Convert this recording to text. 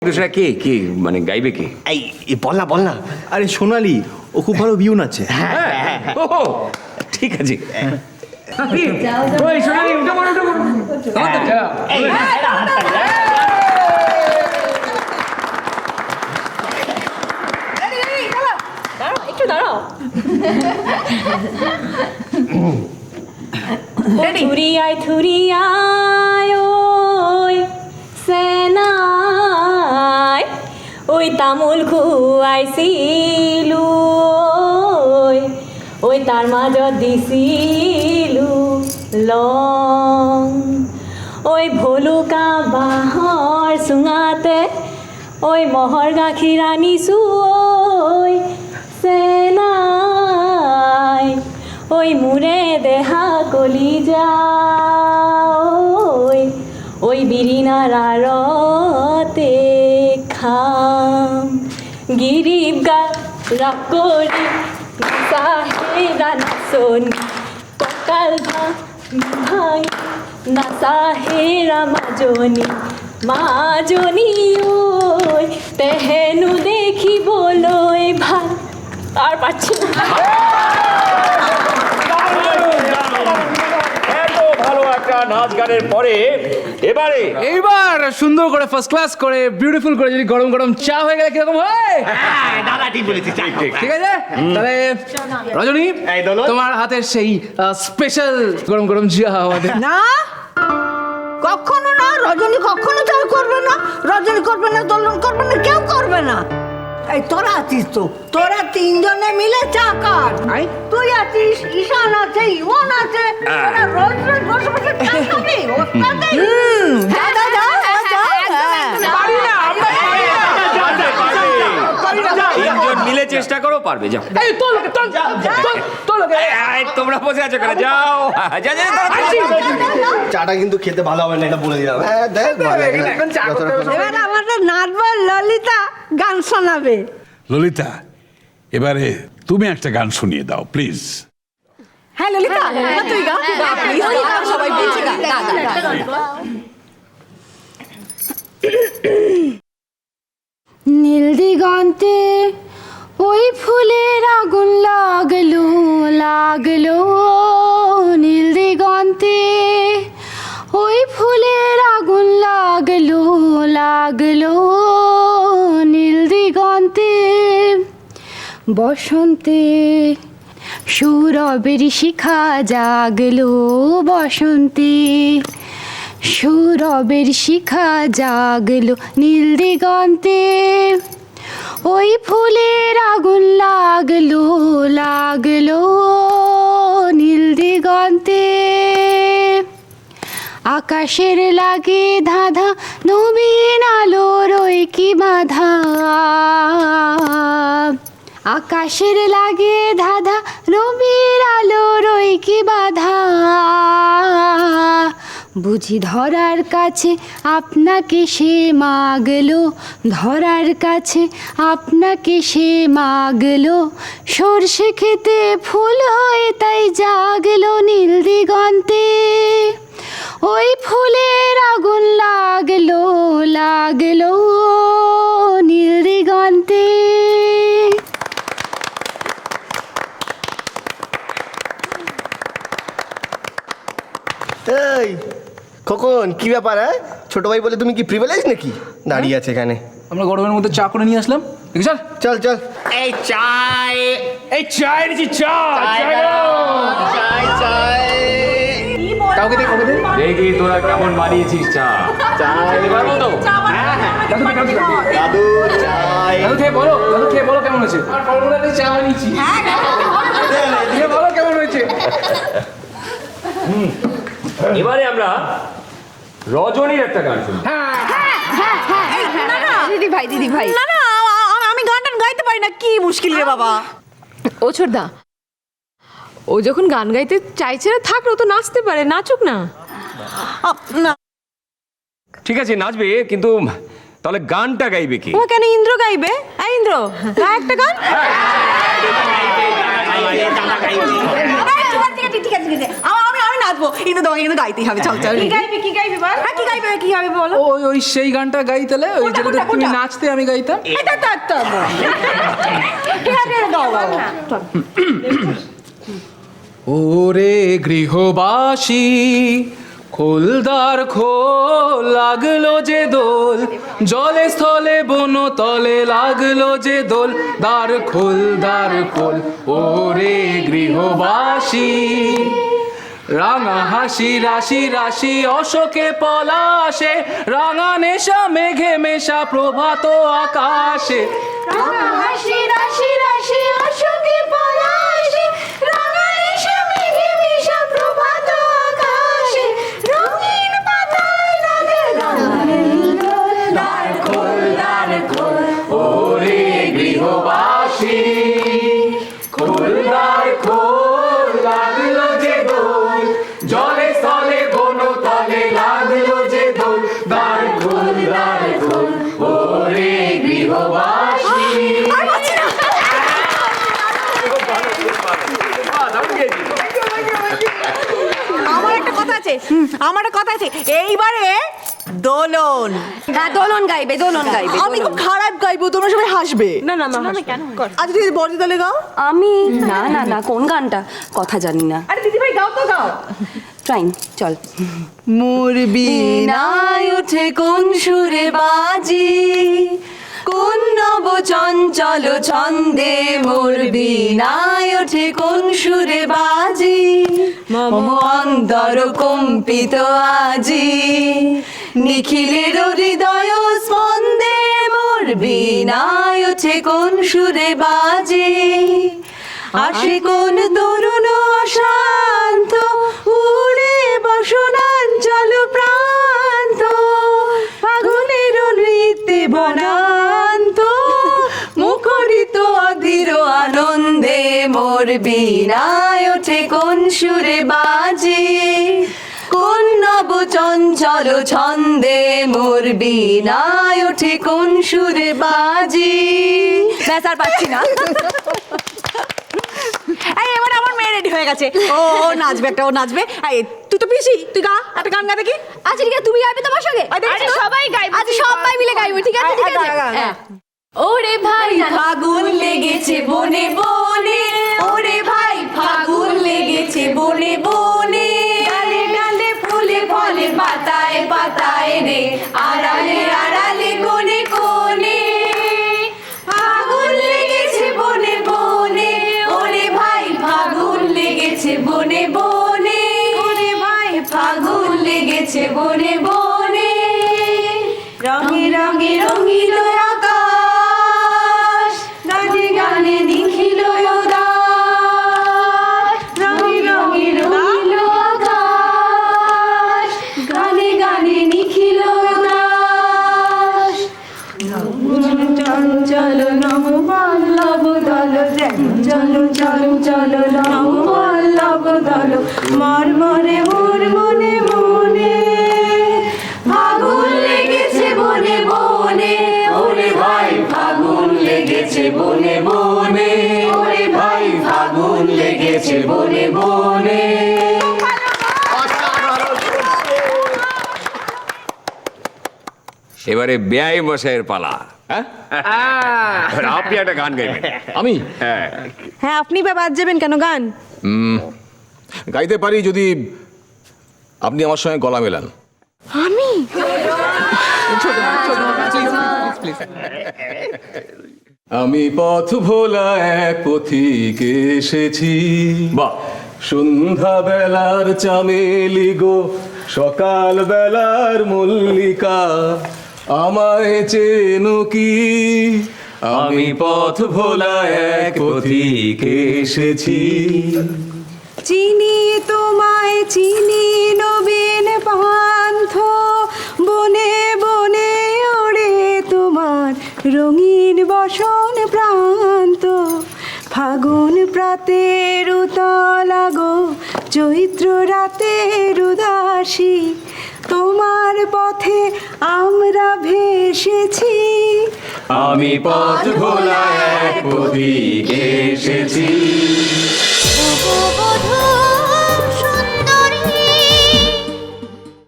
দূসরা কে কে মানে গাইবে কে? এই বল না। আরে সোনালি, ও খুব ভালো বিউন আছে। হ্যাঁ ও ঠিক আছে। ওই সোনালি উঠে পড়ো। একটু দাঁড়াও। থুরিয়ায় থুরিয়ায় ওই সেনায় ওই তামুল খুয়াইছিলু ওই তার মাজত দিছিলু লং ওই ভলুকা বাঁহৰ চুঙাতে ওই মহৰ গাখীৰ আনিছো ওই সেনাই ওই মুরে দেহা কলিজা ওই বিরিনারারতে খাম গিরিব গা রাকরি সাহেরা নাচনি ককাল ভাঙ নাচাহেরা মাজনি ওই তেহেনু দেখিবলৈ ভাল। আর পাচ্ছি না। ভালো একটা নাচ গানের পরে এইবার সুন্দর করে ফার্স্ট ক্লাস করে বিউটিফুল করে যদি গরম গরম চা হয়ে গেলে কিরকম হয়? দাদা ঠিক বলেছি। ঠিক আছে, তাহলে রজনী তোমার হাতের সেই স্পেশাল গরম গরম চা আমাদের। না, কখনো না, রজনী কখনো চা করবে না, রজনী করবে না, দোলন করবে না, কেউ করবে না। এই তোরা আছিস তো, তোরা তিনজনে মিলে চা কর। তুই আছিস, ঈশান আছে, ইমন আছে, তোরা রোজ রোজ বসে বসে চা খাবি। তিনজন মিলে চেষ্টা করো, পারবে। যাও তোমরা বসে আছো কেন? যাও চাটা কিন্তু খেতে ভালো হবে না, এটা বলে দিলাম। এবার আমাদের নাটবল ললিতা গান শোনাবে। ললিতা, এবারে তুমি একটা গান শুনিয়ে দাও প্লিজ। হ্যাঁ ললিতা, তুই গা। সবাই বলছে গা। নীল দিগন্তে ওই ফুলের আগুন লাগলো লাগলো, নীল দিগন্তে ওই ফুলের আগুন লাগলো লাগলো, নীল দিগন্তে বসন্তে সৌরভের শিখা জাগলো, বসন্তে সৌরভের শিখা জাগলো, নীল দিগন্তে ওই ফুলের আগুন লাগলো লাগলো, নীল দিগন্তে আকাশের লাগে ধাঁধা নবীন আলোর ওই কি বাধা, আকাশের লাগে ধাঁধা রবির আলোর ওই কি বাধা, বুঝি ধরার কাছে আপনাকে সে মাগলো, ধরার কাছে আপনাকে সে মাগলো, সর্ষে খেতে ফুল হয়ে তাই জাগলো, নীল দিগন্তে ওই ফুলের আগুন লাগলো লাগলো, নীল দিগন্তে। এই খোকন, কি ব্যাপার? ছোট ভাই বলে তুমি কি প্রিভিলেজ নাকি? দাঁড়িয়ে আছে এখানে। আমরা গরমের মধ্যে চা করে নিয়ে আসলাম। চল চল চল। এই চা এনেছি, চা কাউকে দে, কাউকে দে। দেখি তোরা কেমন বানিয়েছিস চা। খেতে পারবো তো? দাদু চাই। দাদু খেয়ে বলো, দাদু খেয়ে বলো কেমন হয়েছে। আর ফলমূল দিয়ে চা বানিয়েছি, খেয়ে বলো কেমন হয়েছে। এবারে আমরা রজনীর একটা গান শুনি। দিদি ভাই না না, আমি গান টান গাইতে পারি না। কি মুশকিল রে বাবা। ও ছোটদা, ও যখন গান গাইতে চাইছে না, থাক, ও তো নাচতে পারে, নাচুক না। ঠিক আছে, নাচবে, কিন্তু তাহলে গানটা গাইবে কি? ও কেন ইন্দ্র গাইবে? ইন্দ্র গা একটা গান। ঠিক আছে, আমি নাচবো। নাচবো, কিন্তু তোমাকে কিন্তু গাইতেই হবে। চল চল। কি গাইবে বল? হ্যাঁ কি গাইবে বলো? ওই ওই সেই গানটা গাইতেলে, ওই কোনটা, যেটাতে তুমি কোনটা? নাচতে আমি গাইতাম। এটা তো ঠিক আছে, গাও গাও। ওরে গৃহবাসী খোলদার খোল, লাগলো যে দোল, জলে স্থলে বন তলে লাগলো যে দোল, দ্বার খোল। ওরে গৃহবাসী রাঙা হাসি রাশি রাশি অশোকে পলাশে, রাঙা নেশা মেঘে মেশা প্রভাত আকাশে। রাঙা হাসি রাশি রাশি অশোকে পলাশে, রাঙা নেশা মেঘে মেশা প্রভাত আকাশে, রঙিন পাতায় লাগে গানের দোল, দ্বার খোল। ওরে গৃহবাসী খোলদার খোল, লাগলো যে দোল, জলে স্থলে বন তলে লাগলো যে দোল, দ্বার খোল। ওরে গৃহবাসী। আমার একটা কথা আছে, এইবারে দোলন। হ্যাঁ দোলন গাইবে। আমি খুব খারাপ গাইবো, তোমরা সবাই হাসবে। না কেন? আচ্ছা তুই বড় তাহলে গাও। আমি না কোন গানটা কথা জানি না। আরে দিদি ভাই গাও তো গাও। ট্রাইন চল। মোর বীণায় ওঠে কোন সুরে বাজি, কোন নব চঞ্চল ছন্দে মোর বীণায় ওঠে কোন সুরে বাজি, মম অন্তর কম্পিত আজি, নিখিলের হৃদয় স্পন্দে মোর বীণায় ওঠে কোন সুরে বাজি, আসে কোন তরুণ অশান্ত, উড়ে বসনাঞ্চল প্রান্ত, ফাগুনের নৃত্যে বনান্ত, মুখরিত অধীর আনন্দে মোর বীণায় ওঠে কোন সুরে বাজি, কোন নব চঞ্চল ছন্দে মোর বীণায় ওঠে কোন সুরে বাজি। ব্যাস আর পাচ্ছি না। এই এবার আমার মেয়ে রেডি হয়ে গেছে, ও নাচবে একটা, ও নাচবে। এই তুই তো পিসি, তুই গা একটা গান গা দেখি। আচ্ছা ঠিক আছে, তুমি গাইবে তোমার সঙ্গে? আরে সবাই গাইবে। আচ্ছা সবাই মিলে গাইবো, ঠিক আছে ঠিক আছে। হ্যাঁ। ওরে ভাই ফাগুন লেগেছে বনে বনে, ওরে ভাই ফাগুন লেগেছে বনে বনে, ডালে ডালে ফুলে ফলে পাতায় পাতায় রে, আড়ালে আড়ালে কোণে কোণে, ফাগুন লেগেছে বনে বনে, ওরে ভাই ফাগুন লেগেছে বনে বনে, ওরে ভাই ফাগুন লেগেছে বনে বনে, রঙে রঙে রঙিল আকাশ, গানে গানে নিখিল উদাস, রঙে রঙে রঙিল আকাশ, গানে গানে নিখিল উদাস, চঞ্চল নম পল্লব দল, চঞ্চল নম পল্লব দল, মর্মরে মোর মনে মনে, ফাগুন লেগেছে বনে বনে, ওরে ভাই ফাগুন লেগেছে বনে বনে, ওরে ভাই ফাগুন লেগেছে বনে বনে। এবারে বেয়াই মশাইয়ের পালা। হ্যাঁ এবার আপনি একটা গান গাইবেন। আমি হ্যাঁ হ্যাঁ আপনি বা বাদ যাবেন কেন? গান গাইতে পারি যদি আপনি আমার সঙ্গে গলা মেলান। আমি পথ ভোলা এক পথিকে এসেছি, বাহ সন্ধ্যা বেলার চামেলি গো, সকাল বেলার মল্লিকা, আমায় চেনো কি? আমি পথ ভোলা এক পথিকে এসেছি। চিনি তোমায় চিনি নবীন পান্থ, বনে বনে ওড়ে তোমার রঙিন বসন প্রান্ত, ফাগুন প্রাতের উতলা গো, চৈত্র রাতের উদাসী, তোমার পথে আমরা ভেসেছি। আমি পথ ভোলা এক পথিকে এসেছি। বধূ